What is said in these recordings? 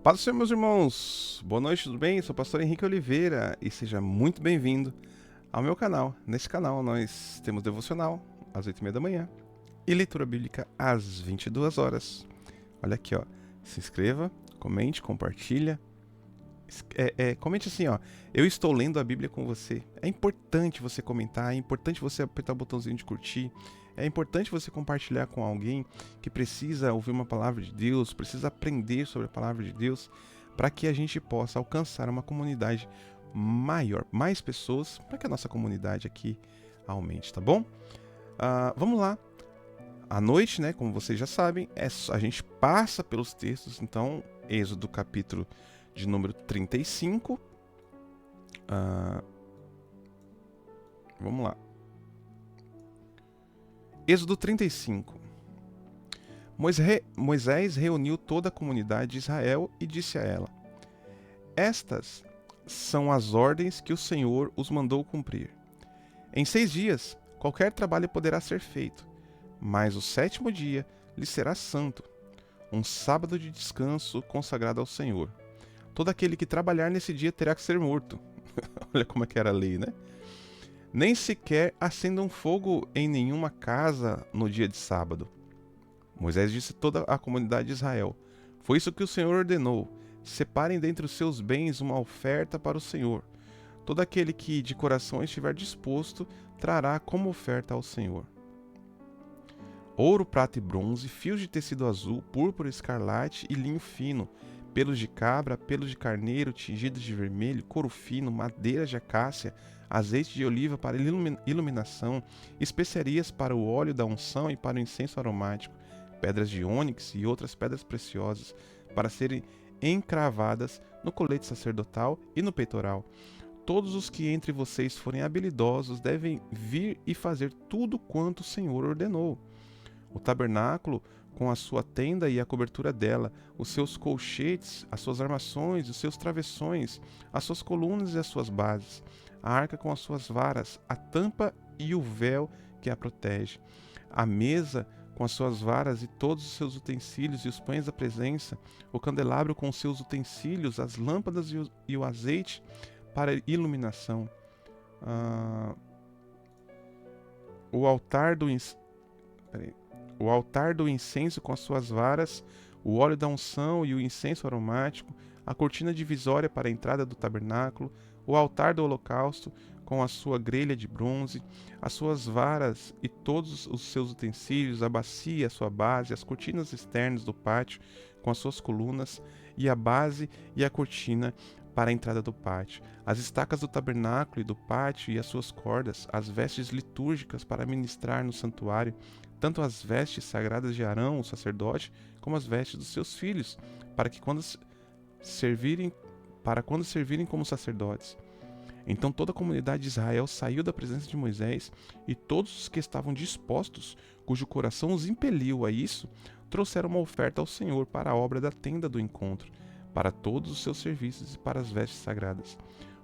Paz do Senhor, meus irmãos! Boa noite, tudo bem? Sou o pastor Henrique Oliveira e seja muito bem-vindo ao meu canal. Nesse canal nós temos devocional às 8h30 da manhã e leitura bíblica às 22 horas. Olha aqui, ó. Se inscreva, comente, compartilha. Comente assim, ó. Eu estou lendo a Bíblia com você. É importante você comentar, é importante você apertar o botãozinho de curtir. É importante você compartilhar com alguém que precisa ouvir uma palavra de Deus, precisa aprender sobre a palavra de Deus, para que a gente possa alcançar uma comunidade maior, mais pessoas, para que a nossa comunidade aqui aumente, tá bom? Vamos lá. À noite, né, como vocês já sabem, a gente passa pelos textos, então, Êxodo capítulo de número 35. Vamos lá. Êxodo 35. Moisés reuniu toda a comunidade de Israel e disse a ela: Estas são as ordens que o Senhor os mandou cumprir. Em 6 dias, qualquer trabalho poderá ser feito, mas o 7º dia lhe será santo, um sábado de descanso consagrado ao Senhor. Todo aquele que trabalhar nesse dia terá que ser morto. Olha como é que era a lei, né? Nem sequer acenda um fogo em nenhuma casa no dia de sábado. Moisés disse a toda a comunidade de Israel: Foi isso que o Senhor ordenou. Separem dentre os seus bens uma oferta para o Senhor. Todo aquele que de coração estiver disposto trará como oferta ao Senhor ouro, prata e bronze, fios de tecido azul, púrpura, escarlate e linho fino, pelos de cabra, pelos de carneiro tingidos de vermelho, couro fino, madeira de acácia, azeite de oliva para iluminação, especiarias para o óleo da unção e para o incenso aromático, pedras de ônix e outras pedras preciosas, para serem encravadas no colete sacerdotal e no peitoral. Todos os que entre vocês forem habilidosos devem vir e fazer tudo quanto o Senhor ordenou. O tabernáculo, com a sua tenda e a cobertura dela, os seus colchetes, as suas armações, os seus travessões, as suas colunas e as suas bases, a arca com as suas varas, a tampa e o véu que a protege, a mesa com as suas varas e todos os seus utensílios e os pães da presença, o candelabro com os seus utensílios, as lâmpadas e o azeite para iluminação, o altar do incenso com as suas varas, o óleo da unção e o incenso aromático, a cortina divisória para a entrada do tabernáculo, o altar do holocausto com a sua grelha de bronze, as suas varas e todos os seus utensílios, a bacia, a sua base, as cortinas externas do pátio com as suas colunas, e a base e a cortina para a entrada do pátio, as estacas do tabernáculo e do pátio e as suas cordas, as vestes litúrgicas para ministrar no santuário, tanto as vestes sagradas de Arão, o sacerdote, como as vestes dos seus filhos, para quando servirem como sacerdotes. Então toda a comunidade de Israel saiu da presença de Moisés, e todos os que estavam dispostos, cujo coração os impeliu a isso, trouxeram uma oferta ao Senhor para a obra da tenda do encontro, para todos os seus serviços e para as vestes sagradas.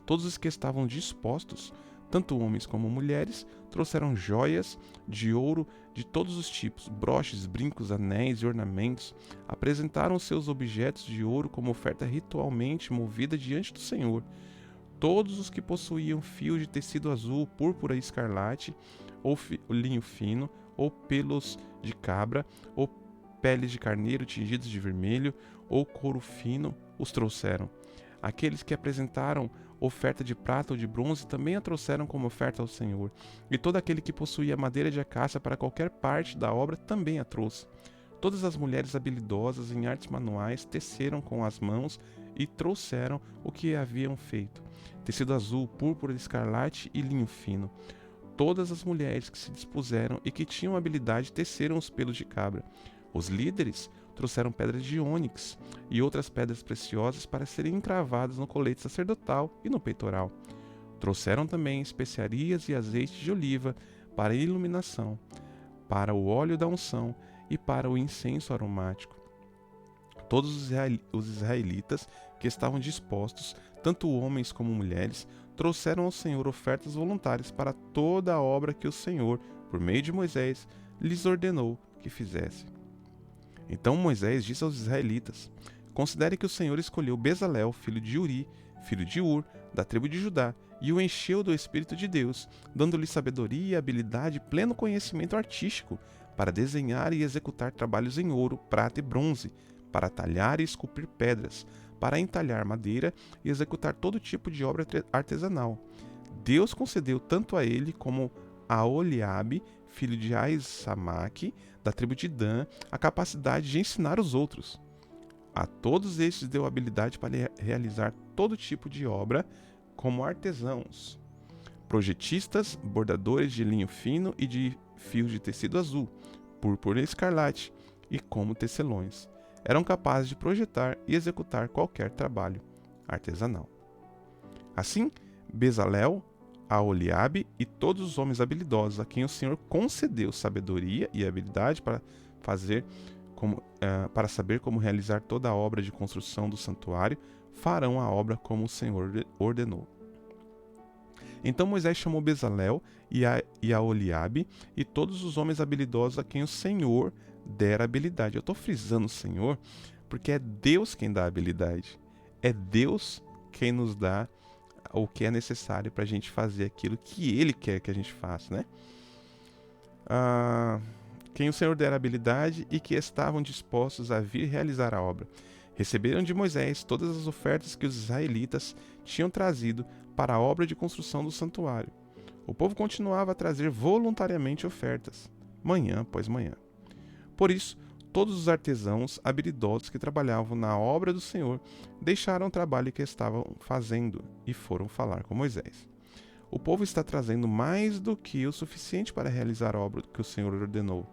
Todos os que estavam dispostos, tanto homens como mulheres, trouxeram joias de ouro de todos os tipos, broches, brincos, anéis e ornamentos. Apresentaram seus objetos de ouro como oferta ritualmente movida diante do Senhor. Todos os que possuíam fios de tecido azul, púrpura e escarlate, ou linho fino, ou pelos de cabra, ou peles de carneiro tingidos de vermelho, ou couro fino, os trouxeram. Aqueles que apresentaram oferta de prata ou de bronze também a trouxeram como oferta ao Senhor. E todo aquele que possuía madeira de acácia para qualquer parte da obra também a trouxe. Todas as mulheres habilidosas em artes manuais teceram com as mãos e trouxeram o que haviam feito: tecido azul, púrpura, escarlate e linho fino. Todas as mulheres que se dispuseram e que tinham habilidade teceram os pelos de cabra. Os líderes trouxeram pedras de ônix e outras pedras preciosas para serem encravadas no colete sacerdotal e no peitoral. Trouxeram também especiarias e azeite de oliva para a iluminação, para o óleo da unção e para o incenso aromático. Todos os israelitas que estavam dispostos, tanto homens como mulheres, trouxeram ao Senhor ofertas voluntárias para toda a obra que o Senhor, por meio de Moisés, lhes ordenou que fizessem. Então Moisés disse aos israelitas: considere que o Senhor escolheu Bezalel, filho de Uri, filho de Ur, da tribo de Judá, e o encheu do Espírito de Deus, dando-lhe sabedoria, habilidade e pleno conhecimento artístico, para desenhar e executar trabalhos em ouro, prata e bronze, para talhar e esculpir pedras, para entalhar madeira e executar todo tipo de obra artesanal. Deus concedeu tanto a ele como a Oliabe, filho de Aizamaque, da tribo de Dan, a capacidade de ensinar os outros. A todos estes deu habilidade para realizar todo tipo de obra, como artesãos, projetistas, bordadores de linho fino e de fios de tecido azul, púrpura e escarlate, e como tecelões. Eram capazes de projetar e executar qualquer trabalho artesanal. Assim, Bezalel, Aholiabe e todos os homens habilidosos a quem o Senhor concedeu sabedoria e habilidade para saber como realizar toda a obra de construção do santuário, farão a obra como o Senhor ordenou. Então Moisés chamou Bezalel e Aholiabe e todos os homens habilidosos a quem o Senhor dera habilidade. Eu estou frisando o Senhor porque é Deus quem dá a habilidade. É Deus quem nos dá o que é necessário para a gente fazer aquilo que Ele quer que a gente faça, né? Quem o Senhor dera habilidade e que estavam dispostos a vir realizar a obra. Receberam de Moisés todas as ofertas que os israelitas tinham trazido para a obra de construção do santuário. O povo continuava a trazer voluntariamente ofertas, manhã após manhã. Por isso, todos os artesãos habilidosos que trabalhavam na obra do Senhor deixaram o trabalho que estavam fazendo e foram falar com Moisés. O povo está trazendo mais do que o suficiente para realizar a obra que o Senhor ordenou.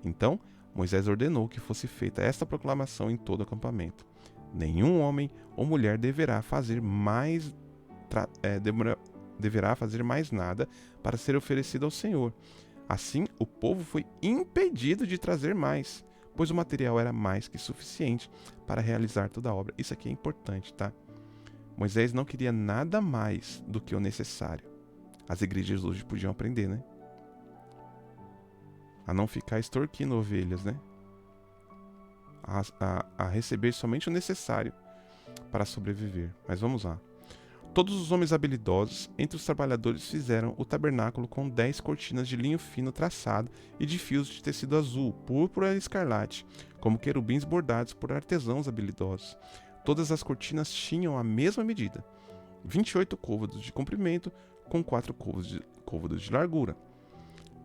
Então, Moisés ordenou que fosse feita esta proclamação em todo o acampamento: nenhum homem ou mulher deverá fazer mais nada para ser oferecido ao Senhor. Assim, o povo foi impedido de trazer mais, pois o material era mais que suficiente para realizar toda a obra. Isso aqui é importante, tá? Moisés não queria nada mais do que o necessário. As igrejas hoje podiam aprender, né? A não ficar extorquindo ovelhas, né? A receber somente o necessário para sobreviver. Mas vamos lá. Todos os homens habilidosos entre os trabalhadores fizeram o tabernáculo com 10 cortinas de linho fino traçado e de fios de tecido azul, púrpura e escarlate, como querubins bordados por artesãos habilidosos. Todas as cortinas tinham a mesma medida, 28 côvados de comprimento com 4 côvados de largura.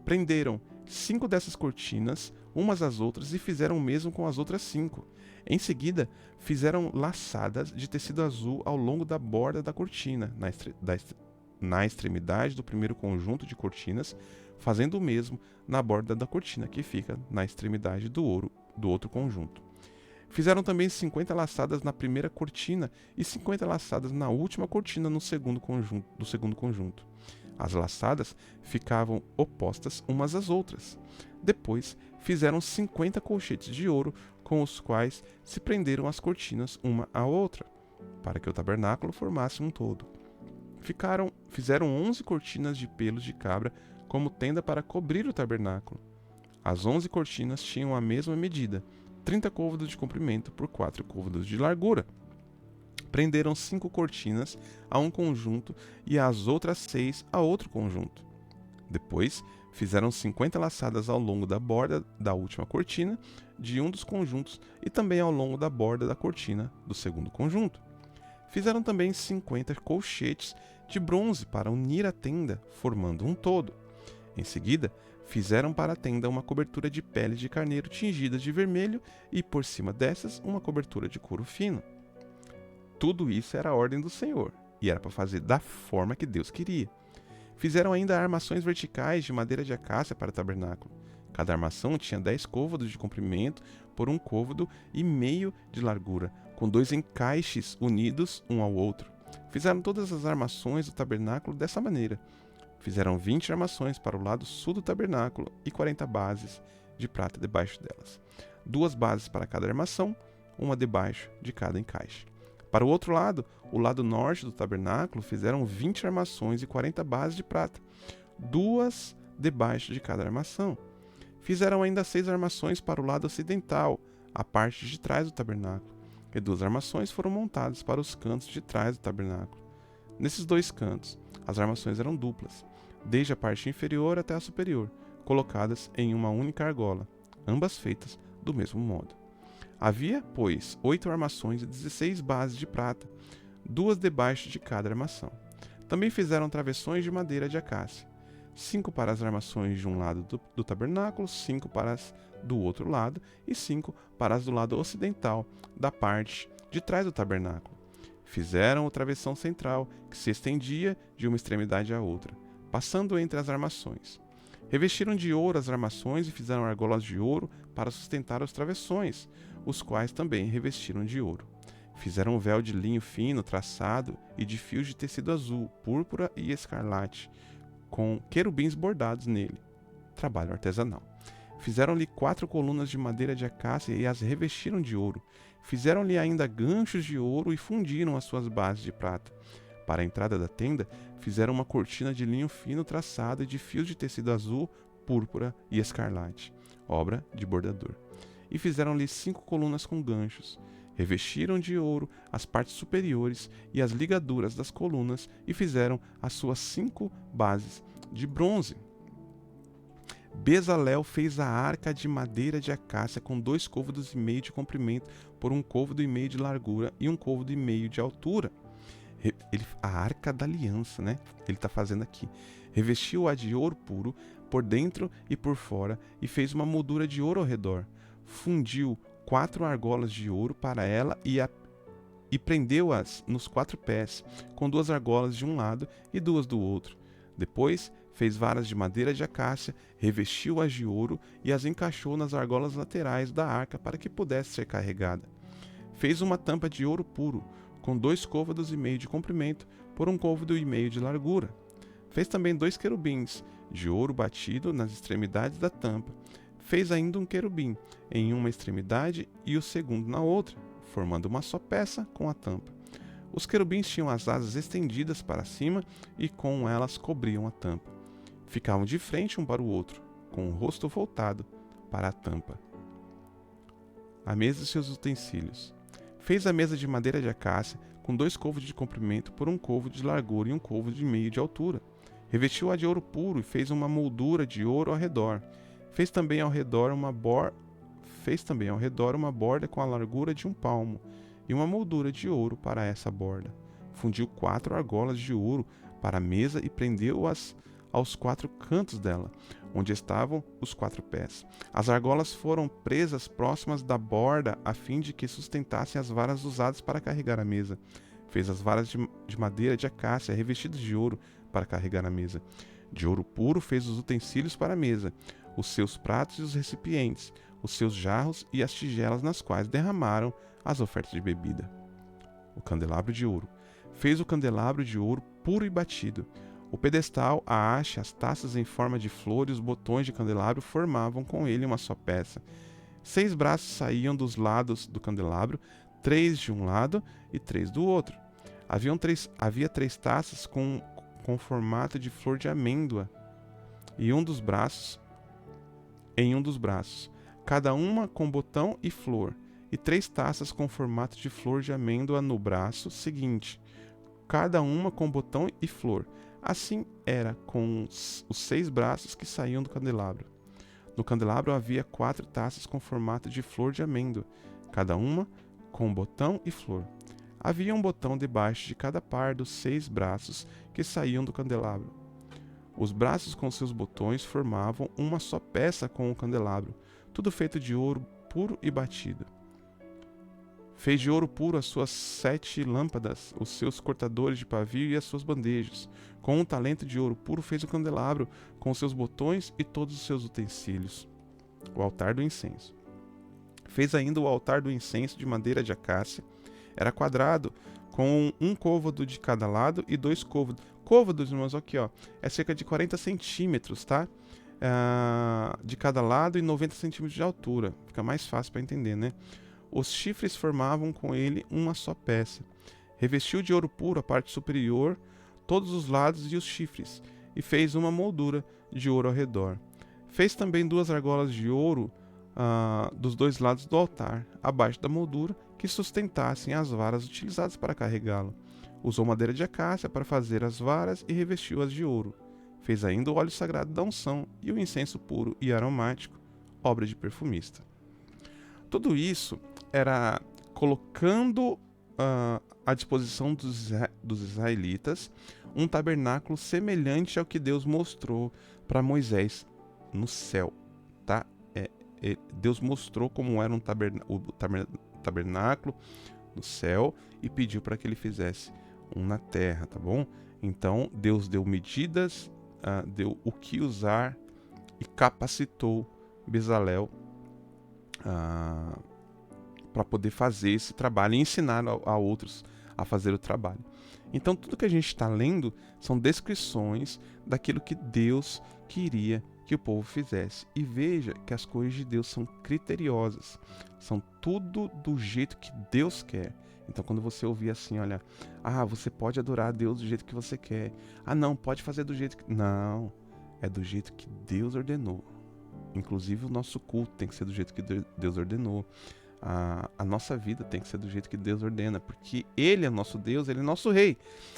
Prenderam 5 dessas cortinas umas às outras e fizeram o mesmo com as outras 5. Em seguida, fizeram laçadas de tecido azul ao longo da borda da cortina, na extremidade do primeiro conjunto de cortinas, fazendo o mesmo na borda da cortina, que fica na extremidade do outro conjunto. Fizeram também 50 laçadas na primeira cortina e 50 laçadas na última cortina do segundo conjunto. As laçadas ficavam opostas umas às outras. Depois, fizeram 50 colchetes de ouro com os quais se prenderam as cortinas uma à outra, para que o tabernáculo formasse um todo. Fizeram 11 cortinas de pelos de cabra como tenda para cobrir o tabernáculo. As 11 cortinas tinham a mesma medida, 30 côvados de comprimento por 4 côvados de largura. Prenderam 5 cortinas a um conjunto e as outras 6 a outro conjunto. Depois, fizeram 50 laçadas ao longo da borda da última cortina de um dos conjuntos e também ao longo da borda da cortina do segundo conjunto. Fizeram também 50 colchetes de bronze para unir a tenda, formando um todo. Em seguida, fizeram para a tenda uma cobertura de pele de carneiro tingida de vermelho e, por cima dessas, uma cobertura de couro fino. Tudo isso era a ordem do Senhor, e era para fazer da forma que Deus queria. Fizeram ainda armações verticais de madeira de acácia para o tabernáculo. Cada armação tinha 10 côvados de comprimento por 1,5 côvado de largura, com 2 encaixes unidos um ao outro. Fizeram todas as armações do tabernáculo dessa maneira. Fizeram 20 armações para o lado sul do tabernáculo e 40 bases de prata debaixo delas. 2 bases para cada armação, uma debaixo de cada encaixe. Para o outro lado, o lado norte do tabernáculo, fizeram 20 armações e 40 bases de prata, 2 debaixo de cada armação. Fizeram ainda 6 armações para o lado ocidental, a parte de trás do tabernáculo. e 2 armações foram montadas para os cantos de trás do tabernáculo. Nesses 2 cantos, as armações eram duplas, desde a parte inferior até a superior, colocadas em uma única argola, ambas feitas do mesmo modo. Havia, pois, 8 armações e 16 bases de prata, 2 debaixo de cada armação. Também fizeram travessões de madeira de acácia, 5 para as armações de um lado do tabernáculo, 5 para as do outro lado e 5 para as do lado ocidental da parte de trás do tabernáculo. Fizeram o travessão central, que se estendia de uma extremidade à outra, passando entre as armações. Revestiram de ouro as armações e fizeram argolas de ouro para sustentar os travessões, os quais também revestiram de ouro. Fizeram um véu de linho fino traçado e de fios de tecido azul, púrpura e escarlate, com querubins bordados nele. Trabalho artesanal. Fizeram-lhe 4 colunas de madeira de acácia e as revestiram de ouro. Fizeram-lhe ainda ganchos de ouro e fundiram as suas bases de prata. Para a entrada da tenda, fizeram uma cortina de linho fino traçado e de fios de tecido azul, púrpura e escarlate, obra de bordador. E fizeram-lhe 5 colunas com ganchos. Revestiram de ouro as partes superiores e as ligaduras das colunas e fizeram as suas 5 bases de bronze. Bezalel fez a arca de madeira de acácia com 2 côvados e meio de comprimento por 1 côvado e meio de largura e 1 côvado e meio de altura. A arca da aliança, né? Ele está fazendo aqui. Revestiu-a de ouro puro por dentro e por fora e fez uma moldura de ouro ao redor. Fundiu 4 argolas de ouro para ela e prendeu-as nos 4 pés, com 2 argolas de um lado e 2 do outro. Depois fez varas de madeira de acácia, revestiu-as de ouro e as encaixou nas argolas laterais da arca para que pudesse ser carregada. Fez uma tampa de ouro puro, com 2 côvados e meio de comprimento por 1 côvado e meio de largura. Fez também 2 querubins de ouro batido nas extremidades da tampa. Fez ainda um querubim em uma extremidade e o segundo na outra, formando uma só peça com a tampa. Os querubins tinham as asas estendidas para cima e com elas cobriam a tampa. Ficavam de frente um para o outro, com o rosto voltado para a tampa. A mesa e seus utensílios. Fez a mesa de madeira de acácia, com 2 côvados de comprimento por 1 côvado de largura e 1 côvado e meio de altura. Revestiu-a de ouro puro e fez uma moldura de ouro ao redor. Fez também ao redor uma borda com a largura de 1 palmo e uma moldura de ouro para essa borda. Fundiu 4 argolas de ouro para a mesa e prendeu-as aos 4 cantos dela, onde estavam os 4 pés. As argolas foram presas próximas da borda a fim de que sustentassem as varas usadas para carregar a mesa. Fez as varas de madeira de acácia revestidas de ouro para carregar a mesa. De ouro puro fez os utensílios para a mesa, os seus pratos e os recipientes, os seus jarros e as tigelas nas quais derramaram as ofertas de bebida. O candelabro de ouro. Fez o candelabro de ouro puro e batido. O pedestal, a haste, as taças em forma de flor e os botões de candelabro formavam com ele uma só peça. 6 braços saíam dos lados do candelabro, 3 de um lado e 3 do outro. Havia 3 taças com formato de flor de amêndoa em um dos braços, cada uma com botão e flor, e 3 taças com formato de flor de amêndoa no braço seguinte, cada uma com botão e flor. Assim era com os 6 braços que saíam do candelabro. No candelabro havia 4 taças com formato de flor de amêndoa, cada uma com botão e flor. Havia um botão debaixo de cada par dos 6 braços que saíam do candelabro. Os braços com seus botões formavam uma só peça com o candelabro, tudo feito de ouro puro e batido. Fez de ouro puro as suas 7 lâmpadas, os seus cortadores de pavio e as suas bandejas. Com um talento de ouro puro fez o candelabro, com seus botões e todos os seus utensílios. O altar do incenso. Fez ainda o altar do incenso de madeira de acácia. Era quadrado, com 1 côvado de cada lado e 2 côvados. Côvados, irmãos, aqui, ó, é cerca de 40 centímetros, tá? De cada lado e 90 centímetros de altura. Fica mais fácil para entender, né? Os chifres formavam com ele uma só peça. Revestiu de ouro puro a parte superior, todos os lados e os chifres, e fez uma moldura de ouro ao redor. Fez também 2 argolas de ouro dos 2 lados do altar, abaixo da moldura, que sustentassem as varas utilizadas para carregá-lo. Usou madeira de acácia para fazer as varas e revestiu-as de ouro. Fez ainda o óleo sagrado da unção e o incenso puro e aromático, obra de perfumista. Tudo isso era colocando à disposição dos israelitas um tabernáculo semelhante ao que Deus mostrou para Moisés no céu, tá? Deus mostrou como era o tabernáculo no céu e pediu para que ele fizesse um na terra, tá bom? Então Deus deu medidas, deu o que usar e capacitou Bezalel para poder fazer esse trabalho e ensinar a outros a fazer o trabalho. Então tudo que a gente está lendo são descrições daquilo que Deus queria que o povo fizesse. E veja que as coisas de Deus são criteriosas, são tudo do jeito que Deus quer. Então quando você ouvir assim, olha, você pode adorar a Deus do jeito que você quer. Não, pode fazer do jeito que... Não, é do jeito que Deus ordenou. Inclusive o nosso culto tem que ser do jeito que Deus ordenou. A nossa vida tem que ser do jeito que Deus ordena, porque Ele é nosso Deus, Ele é nosso Rei.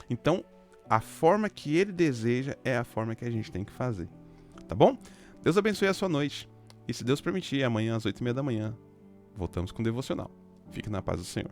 Então, a forma que Ele deseja é a forma que a gente tem que fazer. Tá bom? Deus abençoe a sua noite. E se Deus permitir, amanhã às 8h30 da manhã, voltamos com o Devocional. Fique na paz do Senhor.